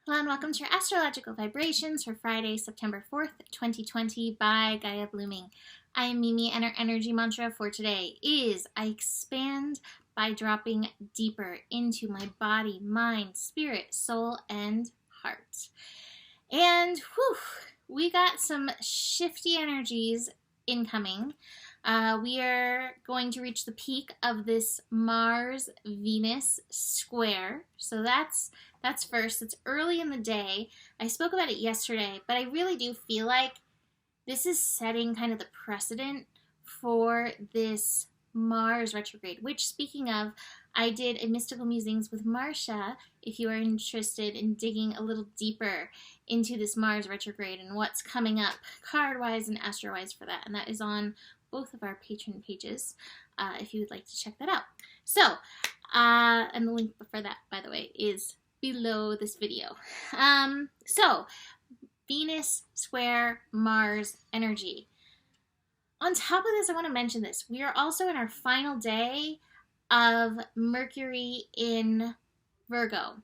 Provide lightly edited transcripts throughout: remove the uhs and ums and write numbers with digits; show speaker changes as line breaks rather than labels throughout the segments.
Hello and welcome to your astrological vibrations for Friday, September 4th, 2020 by Gaia Blooming. I am Mimi and our energy mantra for today is I expand by dropping deeper into my body, mind, spirit, soul, and heart. And we got some shifty energies incoming. We are going to reach the peak of this Mars-Venus square. So that's first. It's early in the day. I spoke about it yesterday, but I really do feel like this is setting kind of the precedent for this Mars retrograde, which, speaking of, I did a Mystical Musings with Marsha, if you are interested in digging a little deeper into this Mars retrograde and what's coming up card-wise and astro-wise for that. And that is on both of our patron pages, if you would like to check that out. So, and the link for that, by the way, is below this video. So, Venus square Mars energy. On top of this, I want to mention this. We are also in our final day of Mercury in Virgo.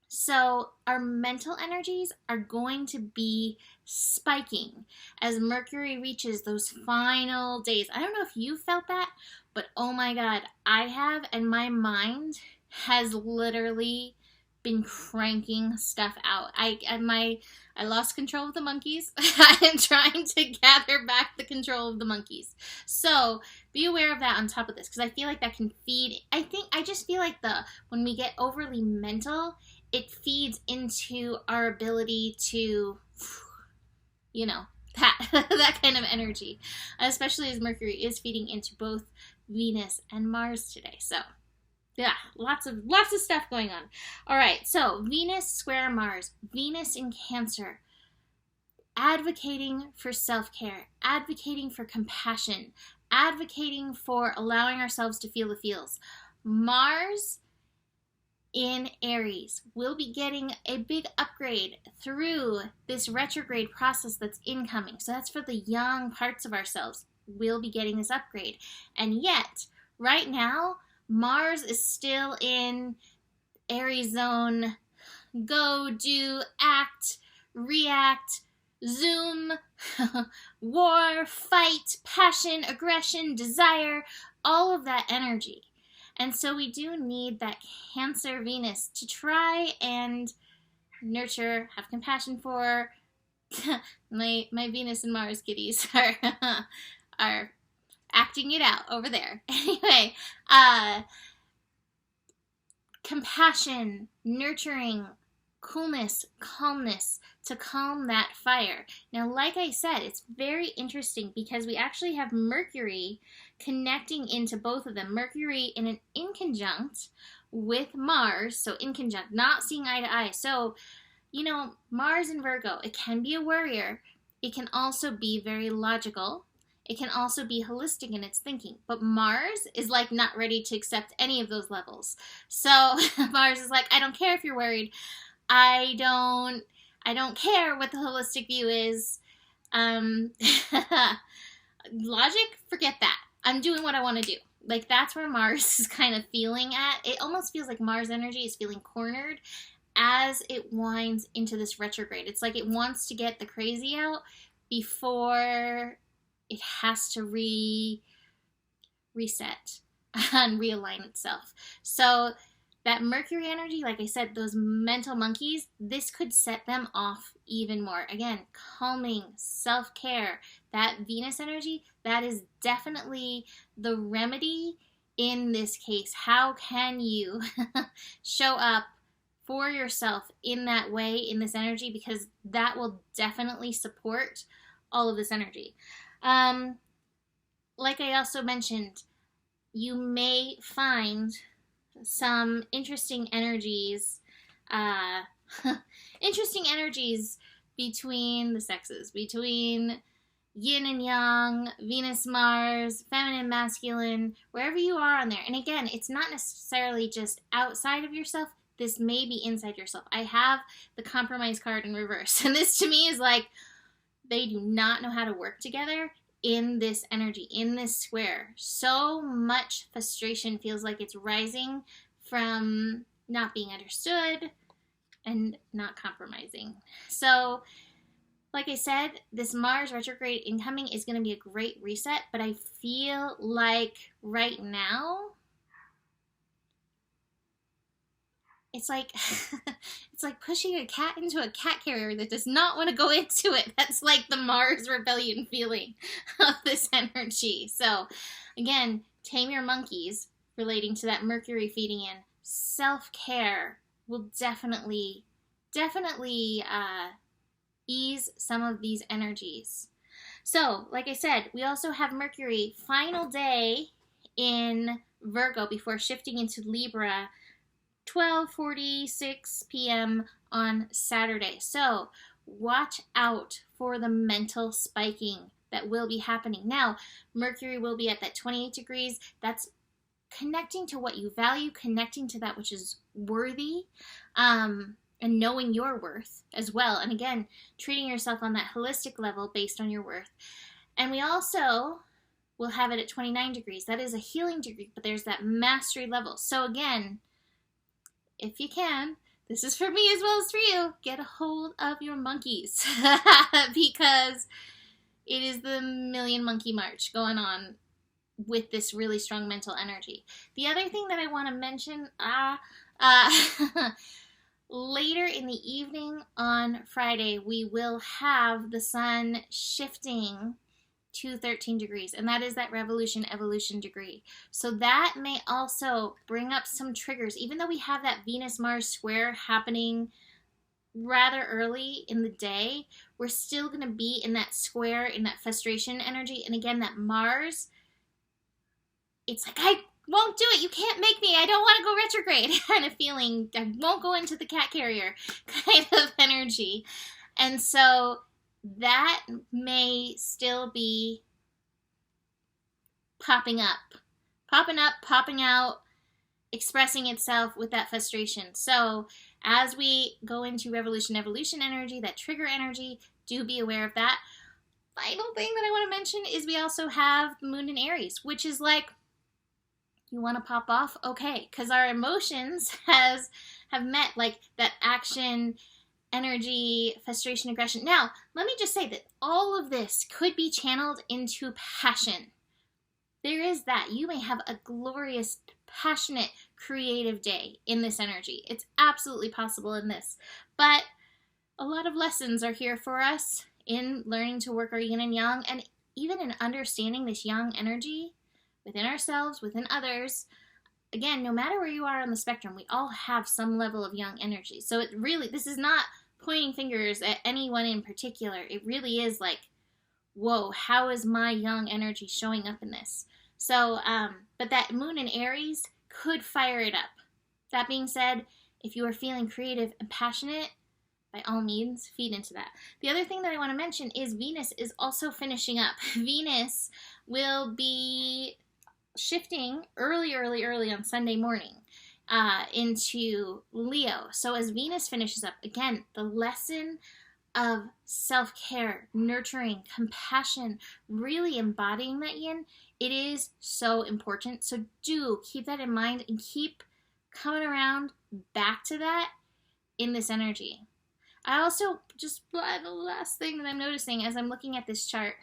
So our mental energies are going to be spiking as Mercury reaches those final days. I don't know if you felt that, but oh my God, I have, and my mind has literally been cranking stuff out. I lost control of the monkeys. I'm trying to gather back the control of the monkeys. So be aware of that on top of this, because I feel like that can feed. I just feel like when we get overly mental, it feeds into our ability to, that kind of energy, especially as Mercury is feeding into both Venus and Mars today. So yeah, lots of stuff going on. All right, so Venus square Mars, Venus in Cancer, advocating for self-care, advocating for compassion, advocating for allowing ourselves to feel the feels. Mars in Aries will be getting a big upgrade through this retrograde process that's incoming. So that's for the young parts of ourselves. We'll be getting this upgrade. And yet, right now, Mars is still in Aries zone. Go, do, act, react, zoom, war, fight, passion, aggression, desire, all of that energy. And so we do need that Cancer Venus to try and nurture, have compassion for. my Venus and Mars kitties are acting it out over there. Anyway, compassion, nurturing, coolness, calmness to calm that fire. Now, like I said, it's very interesting because we actually have Mercury connecting into both of them. Mercury in an inconjunct with Mars, so inconjunct, not seeing eye to eye. So, Mars in Virgo, it can be a warrior. It can also be very logical. It can also be holistic in its thinking. But Mars is like not ready to accept any of those levels. So Mars is like, I don't care if you're worried. I don't care what the holistic view is. Logic, forget that. I'm doing what I want to do. Like, that's where Mars is kind of feeling at. It almost feels like Mars energy is feeling cornered as it winds into this retrograde. It's like it wants to get the crazy out before it has to reset and realign itself. So that Mercury energy, like I said, those mental monkeys, this could set them off even more. Again, calming, self-care, that Venus energy, that is definitely the remedy in this case. How can you show up for yourself in that way, in this energy? Because that will definitely support all of this energy. Like I also mentioned, you may find some interesting energies between the sexes, between yin and yang, Venus, Mars, feminine, masculine, wherever you are on there. And again, it's not necessarily just outside of yourself. This may be inside yourself. I have the compromise card in reverse. And this to me is like, they do not know how to work together in this energy, in this square. So much frustration feels like it's rising from not being understood and not compromising. So, like I said, this Mars retrograde incoming is going to be a great reset, but I feel like right now, it's like it's like pushing a cat into a cat carrier that does not want to go into it. That's like the Mars rebellion feeling of this energy. So, again, tame your monkeys relating to that Mercury feeding in. Self-care will definitely ease some of these energies. So, like I said, we also have Mercury final day in Virgo before shifting into Libra, 12:46 p.m. on Saturday. So, watch out for the mental spiking that will be happening. Now, Mercury will be at that 28 degrees. That's connecting to what you value, connecting to that which is worthy, and knowing your worth as well. And again, treating yourself on that holistic level based on your worth. And we also will have it at 29 degrees. That is a healing degree, but there's that mastery level. So again, if you can, this is for me as well as for you, get a hold of your monkeys because it is the Million Monkey March going on with this really strong mental energy. The other thing that I want to mention, later in the evening on Friday, we will have the sun shifting to 13 degrees, and that is that revolution evolution degree. So that may also bring up some triggers. Even though we have that Venus-Mars square happening rather early in the day, we're still going to be in that square, in that frustration energy. And again, that Mars, it's like, I won't do it. You can't make me. I don't want to go retrograde kind of feeling. I won't go into the cat carrier kind of energy. And so that may still be popping out, expressing itself with that frustration. So as we go into revolution evolution energy, that trigger energy, do be aware of that. Final thing that I want to mention is we also have the moon in Aries, which is like, you want to pop off? Okay, because our emotions have met like that action, energy, frustration, aggression. Now, let me just say that all of this could be channeled into passion. There is that. You may have a glorious, passionate, creative day in this energy. It's absolutely possible in this. But a lot of lessons are here for us in learning to work our yin and yang, and even in understanding this yang energy within ourselves, within others. Again, no matter where you are on the spectrum, we all have some level of yang energy. So it really, this is not pointing fingers at anyone in particular. It really is like, whoa, how is my yang energy showing up in this? So, but that moon in Aries could fire it up. That being said, if you are feeling creative and passionate, by all means, feed into that. The other thing that I want to mention is Venus is also finishing up. Venus will be shifting early on Sunday morning into Leo. So as Venus finishes up, again, the lesson of self-care, nurturing, compassion, really embodying that yin, it is so important. So do keep that in mind and keep coming around back to that in this energy. I also just, the last thing that I'm noticing as I'm looking at this chart,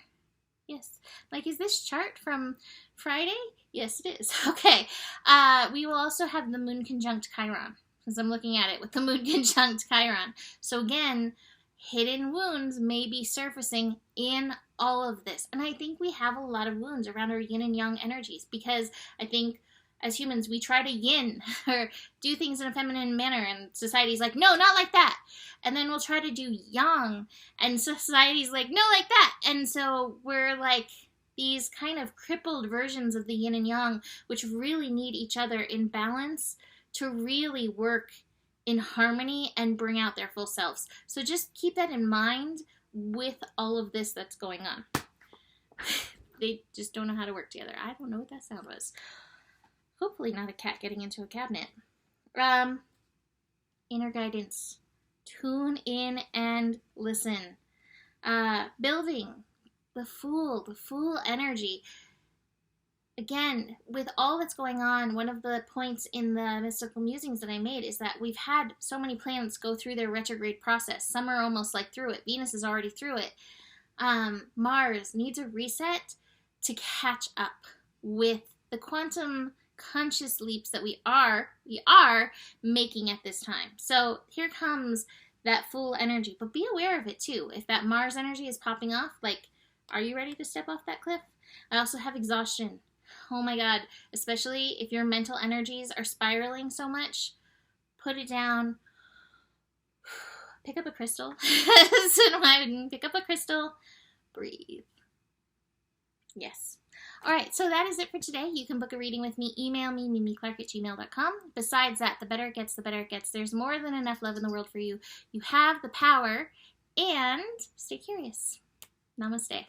yes, like, is this chart from Friday? Yes, it is. Okay. We will also have the moon conjunct Chiron, because I'm looking at it with the moon conjunct Chiron. So again, hidden wounds may be surfacing in all of this. And I think we have a lot of wounds around our yin and yang energies, because I think as humans, we try to yin or do things in a feminine manner, and society's like, no, not like that. And then we'll try to do yang, and society's like, no, like that. And so we're like these kind of crippled versions of the yin and yang, which really need each other in balance to really work in harmony and bring out their full selves. So just keep that in mind with all of this that's going on. They just don't know how to work together. I don't know what that sound was. Hopefully not a cat getting into a cabinet. Inner guidance. Tune in and listen. Building. The Fool energy. again, with all that's going on, one of the points in the mystical musings that I made is that we've had so many planets go through their retrograde process. Some are almost like through it. Venus is already through it. Mars needs a reset to catch up with the quantum conscious leaps that we are making at this time. So here comes that full energy, but be aware of it too. If that Mars energy is popping off, like, are you ready to step off that cliff? I also have exhaustion. Oh my God, especially if your mental energies are spiraling so much, put it down. Pick up a crystal. Pick up a crystal. Breathe. Yes. All right, so that is it for today. You can book a reading with me. Email me, mimiclark@gmail.com. Besides that, the better it gets, the better it gets. There's more than enough love in the world for you. You have the power, and stay curious. Namaste.